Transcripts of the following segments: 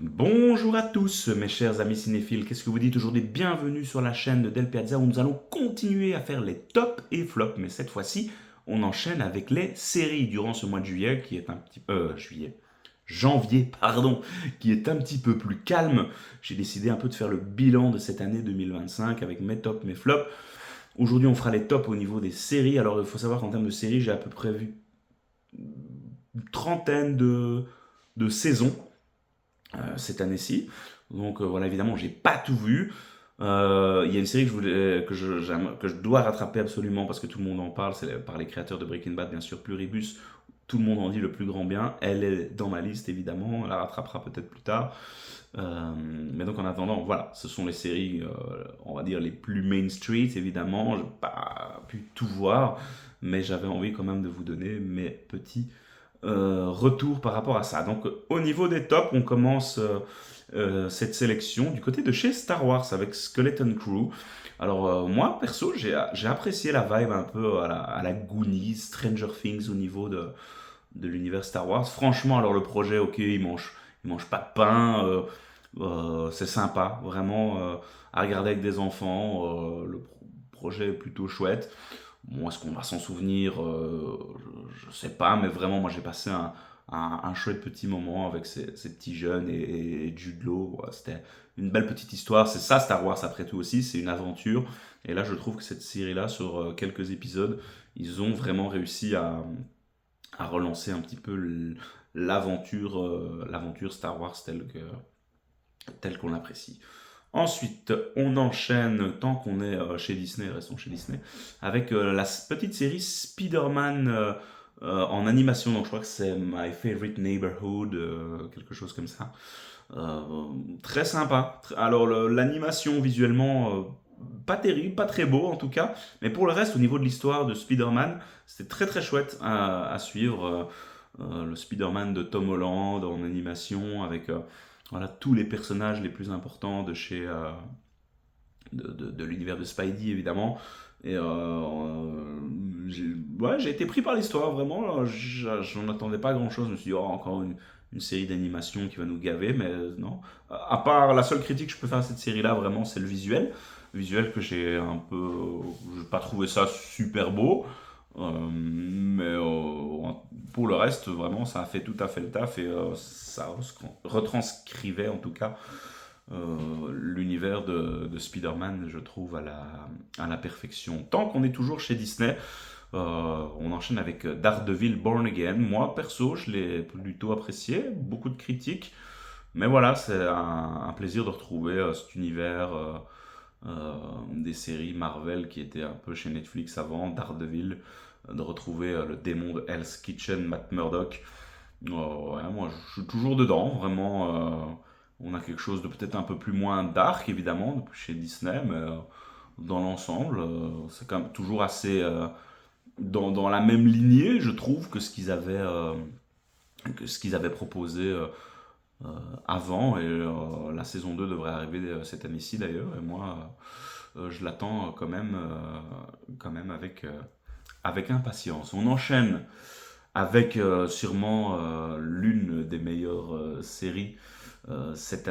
Bonjour à tous mes chers amis cinéphiles, qu'est-ce que vous dites aujourd'hui? Bienvenue sur la chaîne de Del Piazza où nous allons continuer à faire les tops et flops, mais cette fois-ci on enchaîne avec les séries durant ce mois de juillet qui est un petit janvier, pardon, qui est un petit peu plus calme. J'ai décidé un peu de faire le bilan de cette année 2025 avec mes tops, mes flops. Aujourd'hui on fera les tops au niveau des séries. Alors il faut savoir qu'en termes de séries j'ai à peu près vu une trentaine de saisons cette année-ci. Donc voilà, évidemment, j'ai pas tout vu. Il y a une série que que je dois rattraper absolument parce que tout le monde en parle, c'est par les créateurs de Breaking Bad, bien sûr, Pluribus. Tout le monde en dit le plus grand bien. Elle est dans ma liste, évidemment. Elle la rattrapera peut-être plus tard. Mais donc en attendant, voilà, ce sont les séries, on va dire, les plus Main Street, évidemment. Je n'ai pas pu tout voir, mais j'avais envie quand même de vous donner mes petits retour par rapport à ça. Donc au niveau des tops, on commence cette sélection du côté de chez Star Wars avec Skeleton Crew. Alors moi, perso, j'ai apprécié la vibe un peu à la Goonies, Stranger Things au niveau de l'univers Star Wars. Franchement, alors le projet, ok, il mange pas de pain, c'est sympa, vraiment à regarder avec des enfants. Projet est plutôt chouette. Bon, est-ce qu'on va s'en souvenir? Je sais pas, mais vraiment, moi j'ai passé un chouette petit moment avec ces petits jeunes et Jude Law. Ouais, c'était une belle petite histoire. C'est ça Star Wars après tout aussi, c'est une aventure. Et là, je trouve que cette série-là, sur quelques épisodes, ils ont vraiment réussi à relancer un petit peu l'aventure Star Wars telle qu'on l'apprécie. Ensuite, on enchaîne, tant qu'on est chez Disney, restons chez Disney, avec la petite série Spider-Man en animation. Donc je crois que c'est My Favorite Neighborhood, quelque chose comme ça. Euh, Très sympa. Alors l'animation visuellement, pas terrible, pas très beau en tout cas. Mais pour le reste, au niveau de l'histoire de Spider-Man, c'était très très chouette à suivre. Le Spider-Man de Tom Holland en animation avec voilà, tous les personnages les plus importants de chez de l'univers de Spidey évidemment. Et j'ai été pris par l'histoire vraiment. J'en attendais pas grand chose. Je me suis dit oh, encore une série d'animation qui va nous gaver, mais non. À part la seule critique que je peux faire à cette série là vraiment c'est le visuel. Visuel que j'ai un peu, j'ai pas trouvé ça super beau. Mais pour le reste, vraiment, ça a fait tout à fait le taf et ça retranscrivait en tout cas l'univers de Spider-Man, je trouve, à la perfection. Tant qu'on est toujours chez Disney, on enchaîne avec Daredevil Born Again. Moi, perso, je l'ai plutôt apprécié, beaucoup de critiques, mais voilà, c'est un plaisir de retrouver cet univers des séries Marvel qui étaient un peu chez Netflix avant, Daredevil, de retrouver le démon de Hell's Kitchen, Matt Murdock. Ouais, moi, je suis toujours dedans, vraiment. On a quelque chose de peut-être un peu plus moins dark, évidemment, chez Disney, mais dans l'ensemble, c'est quand même toujours assez dans la même lignée, je trouve, que ce qu'ils avaient proposé euh, avant. Et la saison 2 devrait arriver cette année-ci, d'ailleurs. Et moi, je l'attends quand même avec impatience. On enchaîne avec sûrement l'une des meilleures séries cette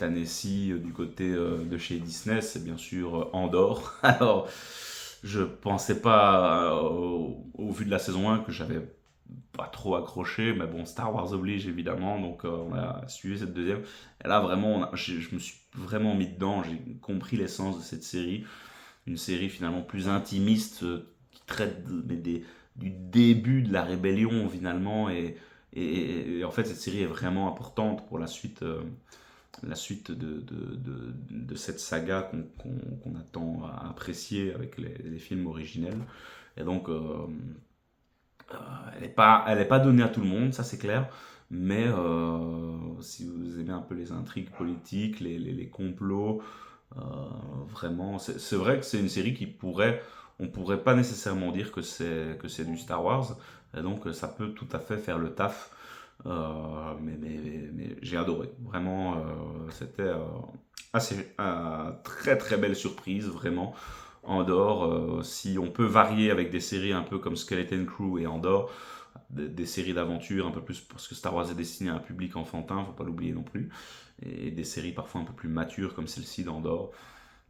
année-ci du côté de chez Disney, c'est bien sûr Andor. Alors, je pensais pas au vu de la saison 1 que j'avais pas trop accroché, mais bon, Star Wars oblige évidemment, donc on a suivi cette deuxième. Et là, vraiment, je me suis vraiment mis dedans, j'ai compris l'essence de cette série. Une série finalement plus intimiste qui traite du début de la rébellion finalement et en fait cette série est vraiment importante pour la suite de cette saga qu'on attend à apprécier avec les films originels et donc elle est pas donnée à tout le monde, ça c'est clair, mais si vous aimez un peu les intrigues politiques, les complots, euh, vraiment, c'est vrai que c'est une série on pourrait pas nécessairement dire que c'est du Star Wars, et donc ça peut tout à fait faire le taf. Mais j'ai adoré, vraiment, c'était très très belle surprise, vraiment. Andorre, si on peut varier avec des séries un peu comme Skeleton Crew et Andorre, des séries d'aventure un peu plus, parce que Star Wars est destiné à un public enfantin, faut pas l'oublier non plus, et des séries parfois un peu plus matures comme celle-ci d'Andor.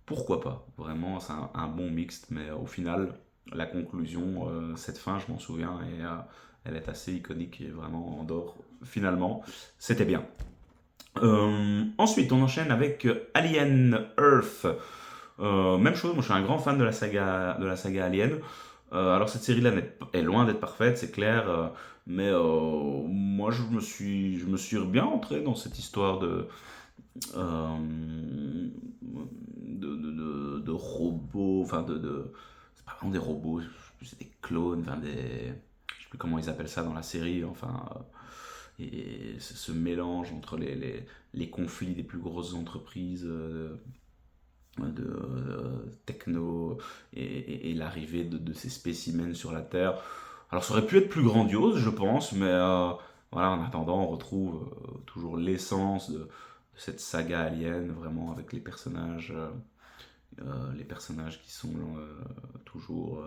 Pourquoi pas? Vraiment, c'est un bon mixte, mais au final, la conclusion, cette fin, je m'en souviens, et elle est assez iconique, et vraiment, Andor, finalement, c'était bien. Ensuite, on enchaîne avec Alien Earth. Même chose, moi je suis un grand fan de la saga Alien. Alors cette série-là est loin d'être parfaite, c'est clair, mais moi je me suis bien entré dans cette histoire euh, de robots, enfin c'est pas vraiment des robots, c'est des clones, enfin je sais plus comment ils appellent ça dans la série, enfin, et ce mélange entre les conflits des plus grosses entreprises techno et l'arrivée de ces spécimens sur la Terre. Alors ça aurait pu être plus grandiose, je pense, mais voilà, en attendant, on retrouve toujours l'essence de cette saga alien, vraiment avec les personnages qui sont toujours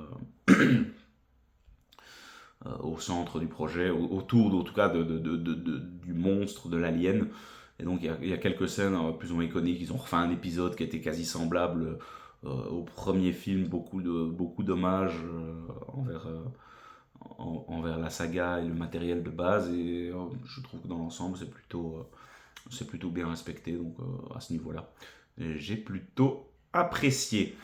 au centre du projet, autour en tout cas du monstre, de l'alien. Et donc il y a quelques scènes plus ou moins iconiques. Ils ont refait un épisode qui était quasi semblable au premier film, beaucoup d'hommages envers la saga et le matériel de base. Et je trouve que dans l'ensemble, c'est plutôt bien respecté. Donc à ce niveau-là, j'ai plutôt apprécié.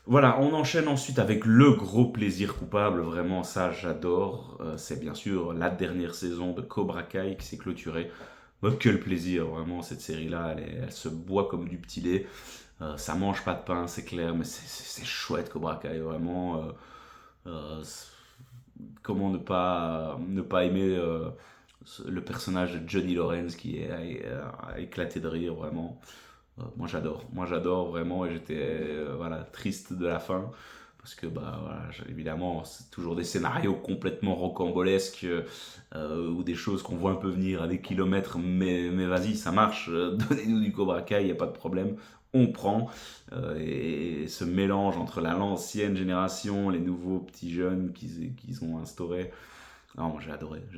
Voilà, on enchaîne ensuite avec le gros plaisir coupable, vraiment ça j'adore. C'est bien sûr la dernière saison de Cobra Kai qui s'est clôturée. Quel plaisir, vraiment, cette série-là, elle se boit comme du petit lait. Ça mange pas de pain, c'est clair, mais c'est chouette Cobra Kai, vraiment. Comment ne pas aimer le personnage de Johnny Lawrence qui est à éclater de rire, vraiment. Moi j'adore vraiment, et j'étais voilà, triste de la fin parce que bah voilà, évidemment c'est toujours des scénarios complètement rocambolesques ou des choses qu'on voit un peu venir à des kilomètres, mais vas-y ça marche, donnez-nous du Cobra Kai, il y a pas de problème, on prend. Et ce mélange entre l'ancienne génération, les nouveaux petits jeunes qu'ils ont instauré, non, moi j'ai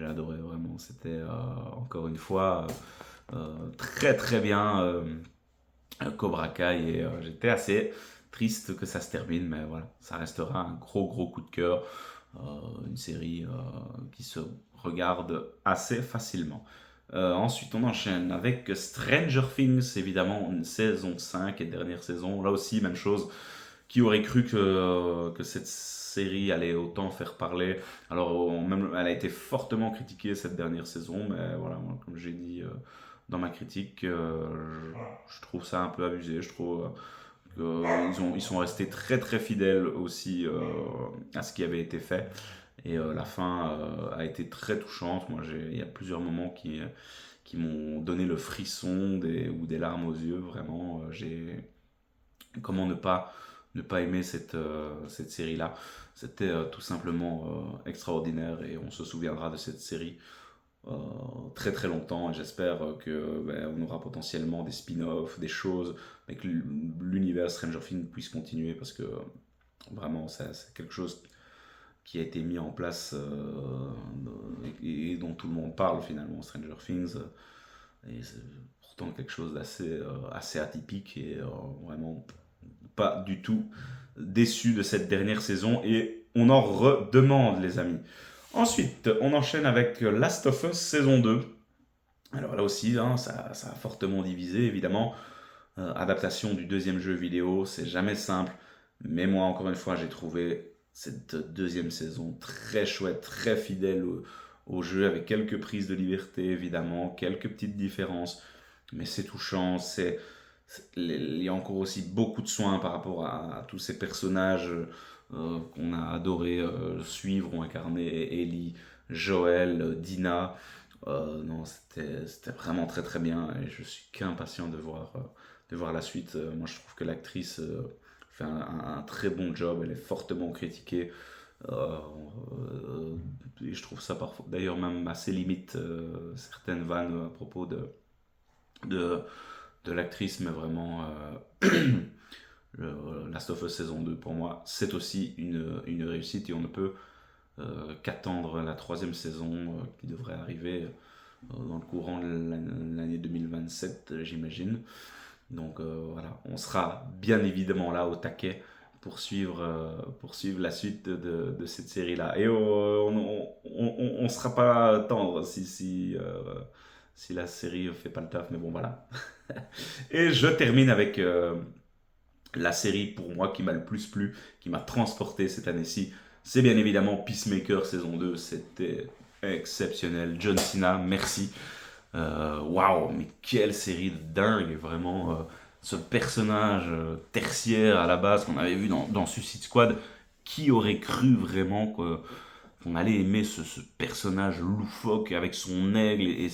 adoré vraiment, c'était encore une fois très très bien. Cobra Kai, et j'étais assez triste que ça se termine, mais voilà, ça restera un gros coup de cœur, une série qui se regarde assez facilement. Ensuite, on enchaîne avec Stranger Things, évidemment, une saison 5 et dernière saison. Là aussi, même chose. Qui aurait cru que cette série allait autant faire parler? Alors, même, elle a été fortement critiquée cette dernière saison, mais voilà, moi, comme j'ai dit dans ma critique, je trouve ça un peu abusé. Je trouve ils sont restés très fidèles aussi à ce qui avait été fait. Et la fin a été très touchante. Moi, il y a plusieurs moments qui m'ont donné le frisson ou des larmes aux yeux. Vraiment, comment ne pas aimer cette série-là. C'était tout simplement extraordinaire, et on se souviendra de cette série euh, très longtemps, et j'espère que on aura potentiellement des spin-offs, des choses, mais que l'univers Stranger Things puisse continuer, parce que vraiment c'est quelque chose qui a été mis en place et dont tout le monde parle finalement, Stranger Things, et c'est pourtant quelque chose assez atypique, et vraiment pas du tout déçu de cette dernière saison, et on en redemande les amis. Ensuite, on enchaîne avec Last of Us saison 2. Alors là aussi, hein, ça a fortement divisé, évidemment. Adaptation du deuxième jeu vidéo, c'est jamais simple. Mais moi, encore une fois, j'ai trouvé cette deuxième saison très chouette, très fidèle au jeu, avec quelques prises de liberté, évidemment, quelques petites différences. Mais c'est touchant, il y a encore aussi beaucoup de soins par rapport à tous ces personnages qu'on a adoré suivre ou incarner: Ellie, Joël, Dina. Non, c'était vraiment très bien, et je suis qu'impatient de voir la suite. Moi, je trouve que l'actrice fait un très bon job. Elle est fortement critiquée. Et je trouve ça parfois, d'ailleurs, même assez limite, certaines vannes à propos de, de l'actrice, mais vraiment, Last of Us saison 2, pour moi, c'est aussi une réussite, et on ne peut qu'attendre la troisième saison qui devrait arriver dans le courant de l'année 2027, j'imagine. Donc voilà, on sera bien évidemment là au taquet pour suivre la suite de cette série-là. Et on sera pas tendre si la série fait pas le taf, mais bon voilà. Et je termine avec la série pour moi qui m'a le plus plu, qui m'a transporté cette année-ci. C'est bien évidemment Peacemaker saison 2, c'était exceptionnel. John Cena, merci. Waouh, mais quelle série de dingue, vraiment. Ce personnage tertiaire à la base qu'on avait vu dans Suicide Squad, qui aurait cru vraiment qu'on allait aimer ce personnage loufoque avec son aigle et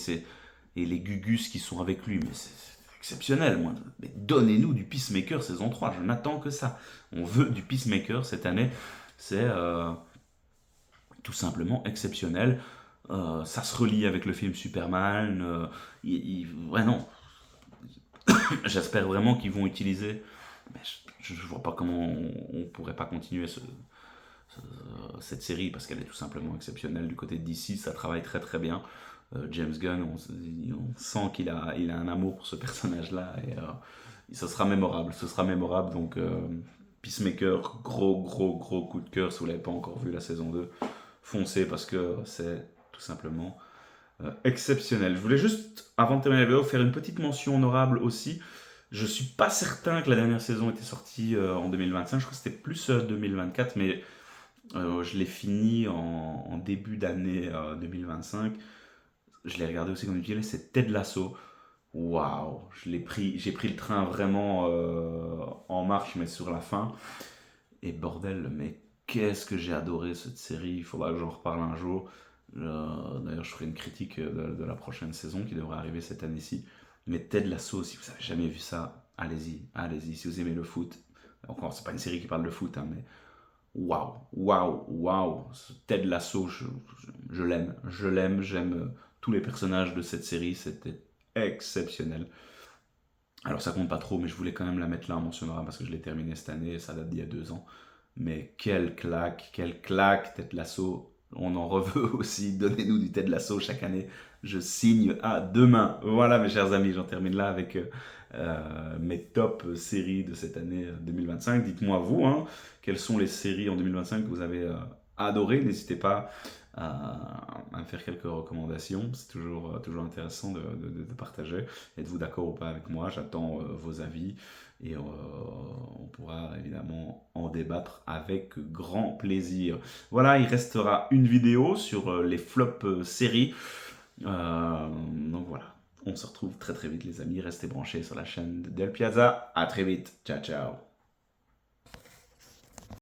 les Gugus qui sont avec lui. Mais c'est exceptionnel, moi. Mais donnez-nous du Peacemaker saison 3, je n'attends que ça. On veut du Peacemaker cette année. C'est tout simplement exceptionnel. Ça se relie avec le film Superman. Ouais, non. J'espère vraiment qu'ils vont utiliser. Mais je ne vois pas comment on pourrait pas continuer cette série parce qu'elle est tout simplement exceptionnelle. Du côté de DC, ça travaille très très bien. James Gunn, on sent il a un amour pour ce personnage-là et ce sera mémorable. Ce sera mémorable. Donc, Peacemaker, gros coup de cœur. Si vous l'avez pas encore vu la saison 2, foncez parce que c'est tout simplement exceptionnel. Je voulais juste, avant de terminer la vidéo, faire une petite mention honorable aussi. Je suis pas certain que la dernière saison était sortie en 2025. Je crois que c'était plus 2024, mais je l'ai fini en début d'année 2025. Je l'ai regardé aussi comme je disais, c'est Ted Lasso. Waouh, j'ai pris le train vraiment en marche, mais sur la fin. Et bordel, mais qu'est-ce que j'ai adoré cette série. Il faudra que j'en reparle un jour. D'ailleurs, je ferai une critique de la prochaine saison qui devrait arriver cette année-ci. Mais Ted Lasso, si vous avez jamais vu ça, allez-y, allez-y. Si vous aimez le foot, encore, c'est pas une série qui parle de foot, hein, mais waouh. Ted Lasso, je l'aime, j'aime tous les personnages de cette série, c'était exceptionnel. Alors ça compte pas trop, mais je voulais quand même la mettre là en mentionnera parce que je l'ai terminé cette année et ça date d'il y a 2 ans. Mais quelle claque, Ted Lasso. On en reveut aussi, donnez-nous du Ted Lasso chaque année. Je signe à demain. Voilà mes chers amis, j'en termine là avec mes top séries de cette année 2025. Dites-moi vous, hein, quelles sont les séries en 2025 que vous avez adorées. N'hésitez pas à me faire quelques recommandations. C'est toujours intéressant de partager. Êtes-vous d'accord ou pas avec moi? J'attends vos avis et on pourra évidemment en débattre avec grand plaisir. Voilà, il restera une vidéo sur les flops séries. Donc voilà, on se retrouve très très vite les amis. Restez branchés sur la chaîne de Del Piazza. À très vite. Ciao ciao.